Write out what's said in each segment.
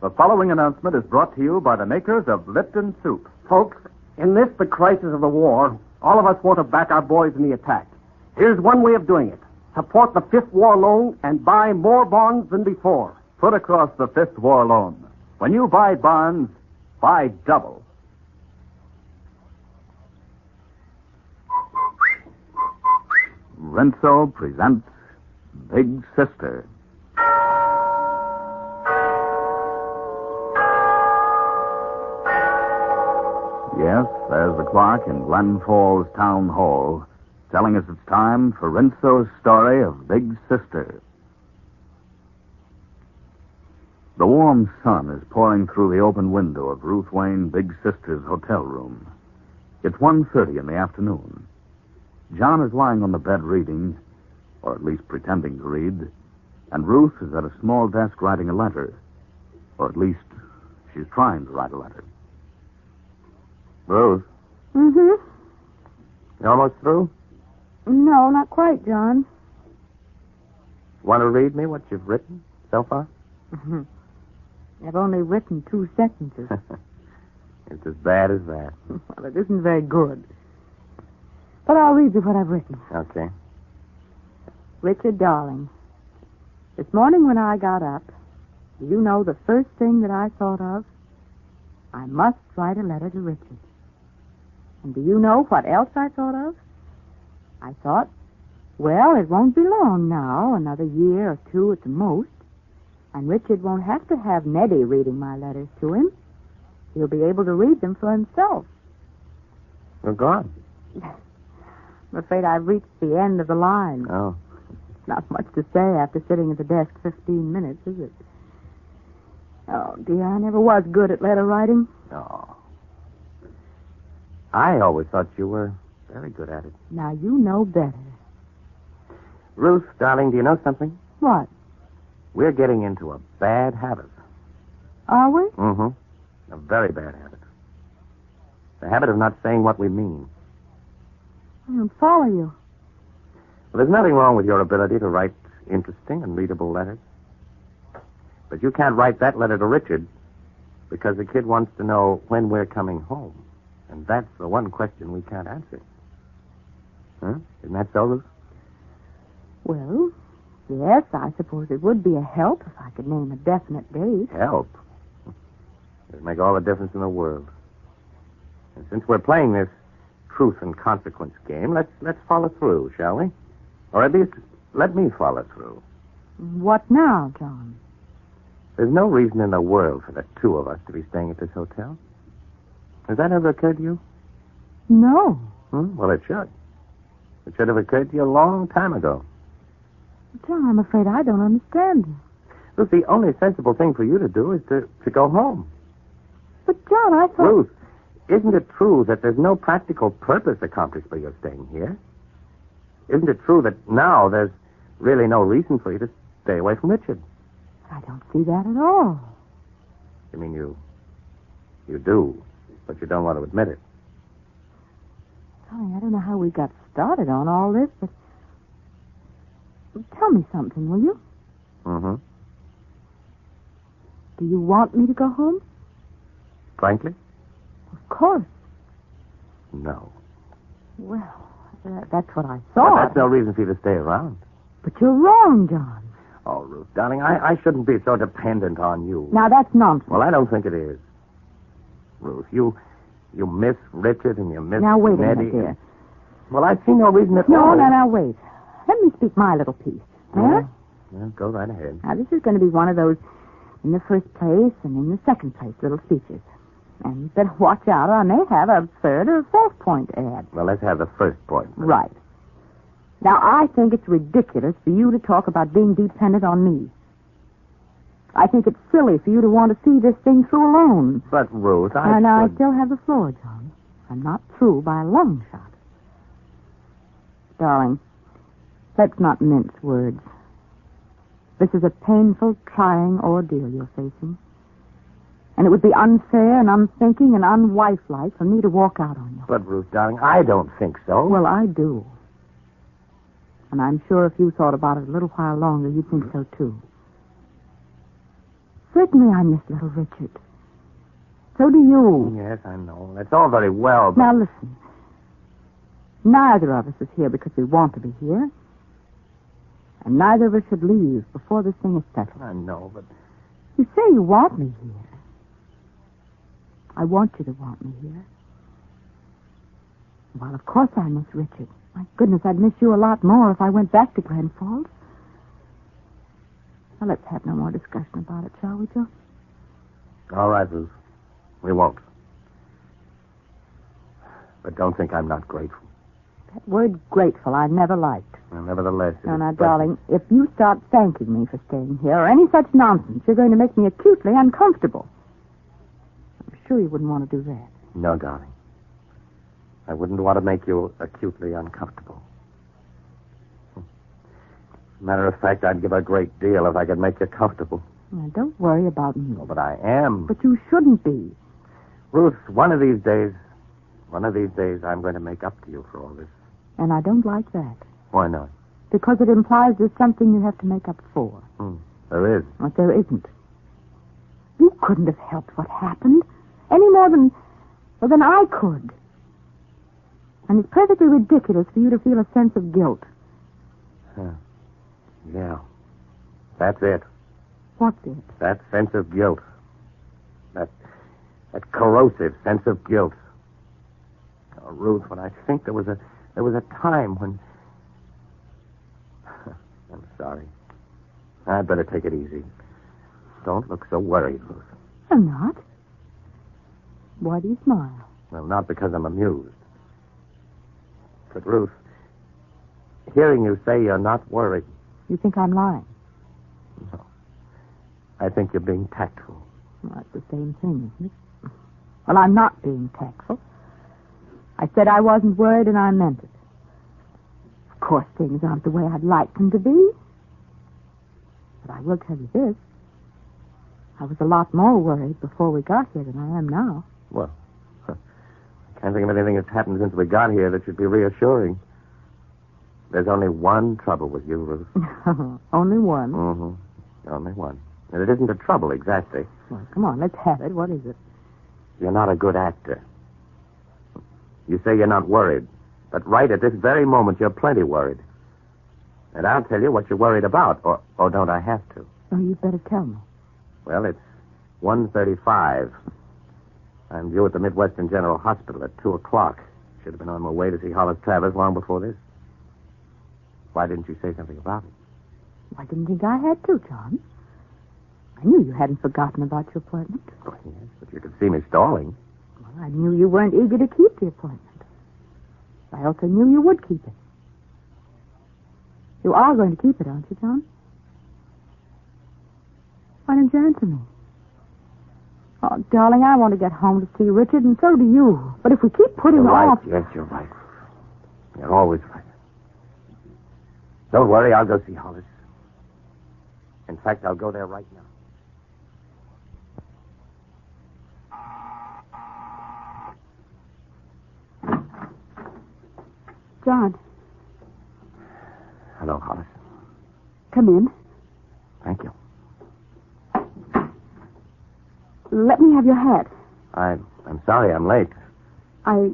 The following announcement is brought to you by the makers of Lipton Soup. Folks, in this, the crisis of the war, all of us want to back our boys in the attack. Here's one way of doing it. Support the Fifth War Loan and buy more bonds than before. Put across the Fifth War Loan. When you buy bonds, buy double. Rinso presents Big Sister. Yes, there's the clock in Glen Falls Town Hall telling us it's time for Rinso's story of Big Sister. The warm sun is pouring through the open window of Ruth Wayne Big Sister's hotel room. It's 1:30 in the afternoon. John is lying on the bed reading, or at least pretending to read, and Ruth is at a small desk writing a letter. Or at least, she's trying to write a letter. Ruth? Mm-hmm. You almost through? No, not quite, John. Want to read me what you've written so far? Mm-hmm. I've only written 2 sentences. It's as bad as that. Well, it isn't very good. But I'll read you what I've written. Okay. Richard, darling, this morning when I got up, do you know the first thing that I thought of? I must write a letter to Richard. And do you know what else I thought of? I thought, well, it won't be long now, another year or 2 at the most, and Richard won't have to have Neddie reading my letters to him. He'll be able to read them for himself. We're gone. I'm afraid I've reached the end of the line. Oh. Not much to say after sitting at the desk 15 minutes, is it? Oh, dear, I never was good at letter writing. Oh. I always thought you were very good at it. Now, you know better. Ruth, darling, do you know something? What? We're getting into a bad habit. Are we? Mm-hmm. A very bad habit. The habit of not saying what we mean. I don't follow you. Well, there's nothing wrong with your ability to write interesting and readable letters. But you can't write that letter to Richard because the kid wants to know when we're coming home. And that's the one question we can't answer. Huh? Isn't that so, Ruth? Well, yes, I suppose it would be a help if I could name a definite date. Help? It'd make all the difference in the world. And since we're playing this truth and consequence game, let's follow through, shall we? Or at least, let me follow through. What now, John? There's no reason in the world for the 2 of us to be staying at this hotel. Has that ever occurred to you? No. Well, it should. It should have occurred to you a long time ago. John, I'm afraid I don't understand you. Look, the only sensible thing for you to do is to go home. But, John, I thought... Ruth, isn't it true that there's no practical purpose accomplished by your staying here? Isn't it true that now there's really no reason for you to stay away from Richard? I don't see that at all. You mean you do, but you don't want to admit it. Sorry, I don't know how we got started on all this, but... Tell me something, will you? Mm-hmm. Do you want me to go home? Frankly? Of course. No. Well, that's what I thought. But that's no reason for you to stay around. But you're wrong, John. Oh, Ruth, darling, I shouldn't be so dependent on you. Now, that's nonsense. Well, I don't think it is. Ruth, you miss Richard and you miss Now, wait Neddie. a minute, dear. Well, I see no reason at all. No, now, wait. Let me speak my little piece. Huh? Yeah, go right ahead. Now, this is going to be one of those in the first place and in the second place little speeches. And you better watch out, or I may have a third or a fourth point to add. Well, let's have the first point. Right. Now, I think it's ridiculous for you to talk about being dependent on me. I think it's silly for you to want to see this thing through alone. But, Ruth, I still have the floor, John. I'm not through by a long shot. Darling, let's not mince words. This is a painful, trying ordeal you're facing. And it would be unfair and unthinking and unwifelike for me to walk out on you. But, Ruth, darling, I don't think so. Well, I do. And I'm sure if you thought about it a little while longer, you'd think so, too. Certainly I miss little Richard. So do you. Yes, I know. That's all very well, but... Now listen. Neither of us is here because we want to be here. And neither of us should leave before this thing is settled. I know, but... You say you want me here. I want you to want me here. Well, of course I miss Richard. My goodness, I'd miss you a lot more if I went back to Glen Falls. Now, let's have no more discussion about it, shall we, Joe? All right, Ruth. We won't. But don't think I'm not grateful. That word grateful I never liked. Well, nevertheless... Now, darling, if you start thanking me for staying here or any such nonsense, you're going to make me acutely uncomfortable. I'm sure you wouldn't want to do that. No, darling. I wouldn't want to make you acutely uncomfortable. Matter of fact, I'd give a great deal if I could make you comfortable. Now, don't worry about me. Oh, but I am. But you shouldn't be. Ruth, one of these days, I'm going to make up to you for all this. And I don't like that. Why not? Because it implies there's something you have to make up for. There is. But there isn't. You couldn't have helped what happened any more than I could. And it's perfectly ridiculous for you to feel a sense of guilt. Yeah. That's it. What's it? That sense of guilt. That corrosive sense of guilt. Oh, Ruth, when I think there was a time when... I'm sorry. I'd better take it easy. Don't look so worried, Ruth. I'm not. Why do you smile? Well, not because I'm amused. But, Ruth, hearing you say you're not worried... You think I'm lying? No. I think you're being tactful. Well, that's the same thing, isn't it? Well, I'm not being tactful. I said I wasn't worried, and I meant it. Of course, things aren't the way I'd like them to be. But I will tell you this. I was a lot more worried before we got here than I am now. Well, I can't think of anything that's happened since we got here that should be reassuring. There's only one trouble with you, Ruth. Only one? Mm-hmm. Only one. And it isn't a trouble, exactly. Well, come on, let's have it. What is it? You're not a good actor. You say you're not worried. But right at this very moment, you're plenty worried. And I'll tell you what you're worried about. Or don't I have to? Oh, you'd better tell me. Well, it's 1:35. I'm due at the Midwestern General Hospital at 2 o'clock. Should have been on my way to see Hollis Travers long before this. Why didn't you say something about it? I didn't think I had to, John. I knew you hadn't forgotten about your appointment. Oh, yes, but you could see me stalling. Well, I knew you weren't eager to keep the appointment. I also knew you would keep it. You are going to keep it, aren't you, John? Why don't you answer me? Oh, darling, I want to get home to see Richard, and so do you. But if we keep putting You're right. off... Yes, you're right. You're always right. Don't worry, I'll go see Hollis. In fact, I'll go there right now. John. Hello, Hollis. Come in. Thank you. Let me have your hat. I'm sorry I'm late. I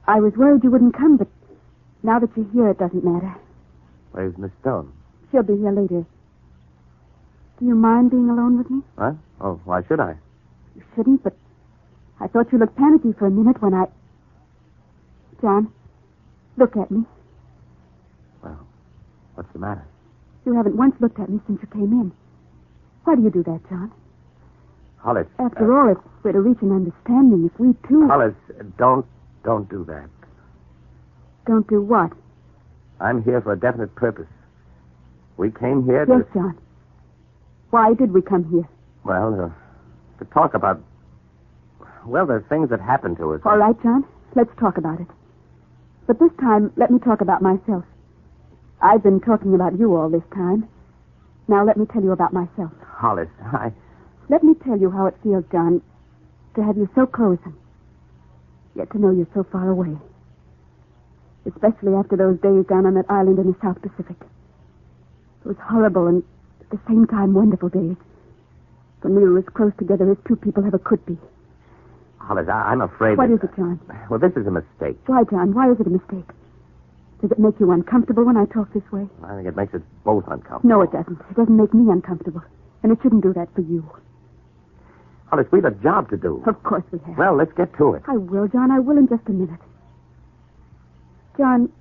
was worried you wouldn't come, but now that you're here, it doesn't matter. Where's Miss Stone? She'll be here later. Do you mind being alone with me? What? Oh, why should I? You shouldn't, but I thought you looked panicky for a minute when I... John, look at me. Well, what's the matter? You haven't once looked at me since you came in. Why do you do that, John? Hollis. After all, if we're to reach an understanding, if we two... Hollis, don't do that. Don't do what? I'm here for a definite purpose. We came here to... Yes, John. Why did we come here? Well, to talk about... Well, there's things that happened to us. All right, John. Let's talk about it. But this time, let me talk about myself. I've been talking about you all this time. Now let me tell you about myself. Hollis, Let me tell you how it feels, John, to have you so close and yet to know you're so far away. Especially after those days down on that island in the South Pacific. Those horrible and at the same time wonderful days. When we were as close together as two people ever could be. Hollis, I'm afraid What that... is it, John? Well, this is a mistake. Why, John? Why is it a mistake? Does it make you uncomfortable when I talk this way? I think it makes us both uncomfortable. No, it doesn't. It doesn't make me uncomfortable. And it shouldn't do that for you. Hollis, we've a job to do. Of course we have. Well, let's get to it. I will, John. I will in just a minute. John,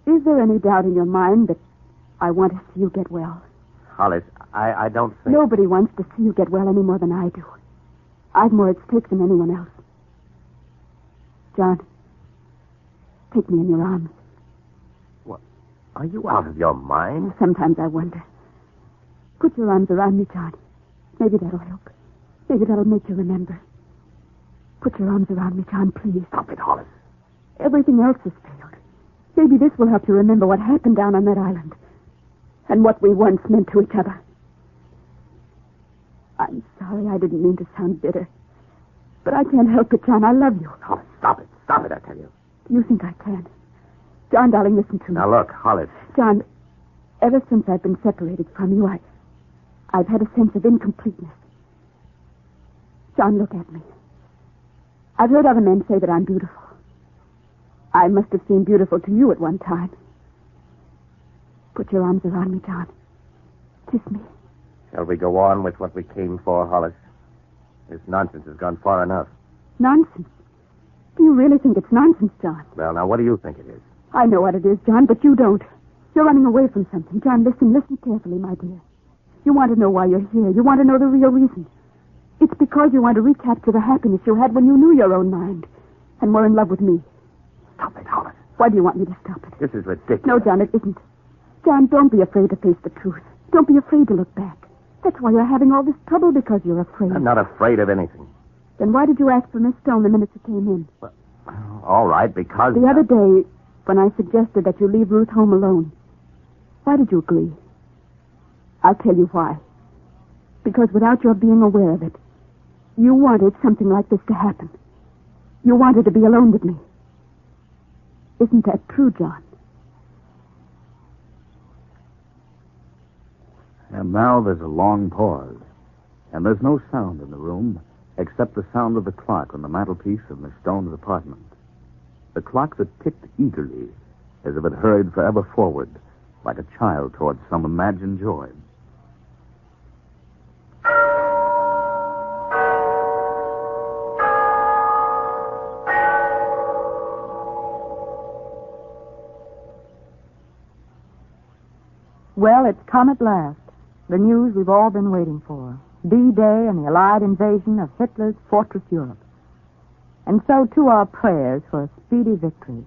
is there any doubt in your mind that I want to see you get well? Hollis, I don't think... Nobody wants to see you get well any more than I do. I've more at stake than anyone else. John, take me in your arms. What? Are you out of your mind? Sometimes I wonder. Put your arms around me, John. Maybe that'll help. Maybe that'll make you remember. Put your arms around me, John, please. Stop it, Hollis. Everything else has failed. Maybe this will help you remember what happened down on that island. And what we once meant to each other. I'm sorry, I didn't mean to sound bitter. But I can't help it, John. I love you. Hollis, stop it. Stop it, I tell you. Do you think I can? John, darling, listen to me. Now, look, Hollis. John, ever since I've been separated from you, I've had a sense of incompleteness. John, look at me. I've heard other men say that I'm beautiful. I must have seemed beautiful to you at one time. Put your arms around me, John. Kiss me. Shall we go on with what we came for, Hollis? This nonsense has gone far enough. Nonsense? Do you really think it's nonsense, John? Well, now, what do you think it is? I know what it is, John, but you don't. You're running away from something. John, listen carefully, my dear. You want to know why you're here. You want to know the real reason. It's because you want to recapture the happiness you had when you knew your own mind and were in love with me. Stop it, Hollis. Why do you want me to stop it? This is ridiculous. No, John, it isn't. John, don't be afraid to face the truth. Don't be afraid to look back. That's why you're having all this trouble, because you're afraid. I'm not afraid of anything. Then why did you ask for Miss Stone the minute you came in? Well, all right, because... The other day, when I suggested that you leave Ruth home alone, why did you agree? I'll tell you why. Because without your being aware of it, you wanted something like this to happen. You wanted to be alone with me. Isn't that true, John? And now there's a long pause, and there's no sound in the room except the sound of the clock on the mantelpiece of Miss Stone's apartment. The clock that ticked eagerly, as if it hurried forever forward, like a child towards some imagined joy. Well, it's come at last. The news we've all been waiting for. D-Day and the Allied invasion of Hitler's fortress Europe. And so, to our prayers for a speedy victory.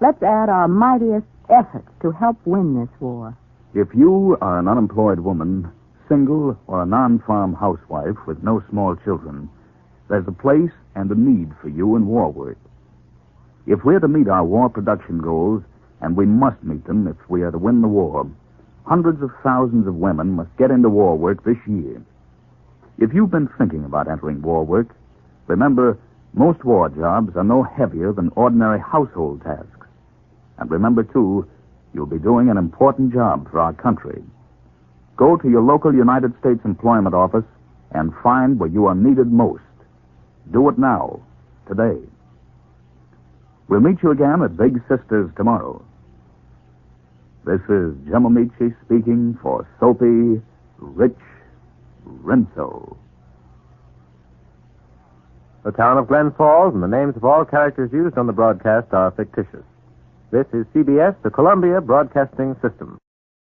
Let's add our mightiest efforts to help win this war. If you are an unemployed woman, single, or a non-farm housewife with no small children, there's a place and a need for you in war work. If we're to meet our war production goals, and we must meet them if we are to win the war, hundreds of thousands of women must get into war work this year. If you've been thinking about entering war work, remember, most war jobs are no heavier than ordinary household tasks. And remember, too, you'll be doing an important job for our country. Go to your local United States Employment Office and find where you are needed most. Do it now, today. We'll meet you again at Big Sisters tomorrow. This is Jim Amici speaking for Soapy Rich Rinso. The town of Glen Falls and the names of all characters used on the broadcast are fictitious. This is CBS, the Columbia Broadcasting System.